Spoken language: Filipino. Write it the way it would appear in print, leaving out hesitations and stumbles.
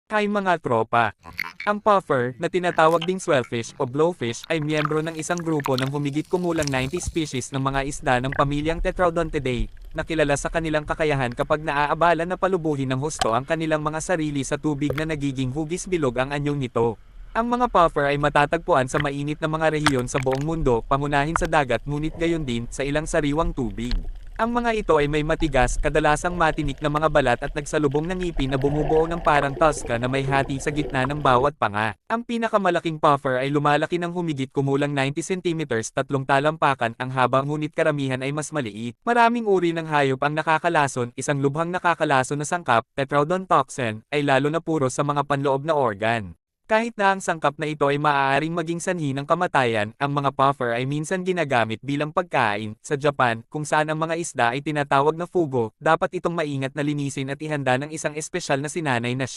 Kay mga tropa. Ang puffer, na tinatawag ding swellfish o blowfish, ay miyembro ng isang grupo ng humigit-kumulang 90 species ng mga isda ng pamilyang Tetraodontidae, na kilala sa kanilang kakayahan kapag naaabala na palubuhin ng husto ang kanilang mga sarili sa tubig na nagiging hugis bilog ang anyong nito. Ang mga puffer ay matatagpuan sa mainit na mga rehiyon sa buong mundo, pangunahin sa dagat ngunit gayon din sa ilang sariwang tubig. Ang mga ito ay may matigas, kadalasang matinik na mga balat at nagsalubong ng ngipin na bumubuo ng parang tuska na may hati sa gitna ng bawat panga. Ang pinakamalaking puffer ay lumalaki ng humigit kumulang 90 centimeters, 3 talampakan ang haba ngunit karamihan ay mas maliit. Maraming uri ng hayop ang nakakalason, isang lubhang nakakalason na sangkap, Tetroodontoxin, ay lalo na puro sa mga panloob na organ. Kahit na ang sangkap na ito ay maaaring maging sanhi ng kamatayan, ang mga puffer ay minsan ginagamit bilang pagkain. Sa Japan, kung saan ang mga isda ay tinatawag na fugo, dapat itong maingat na linisin at ihanda ng isang espesyal na sinanay na chef.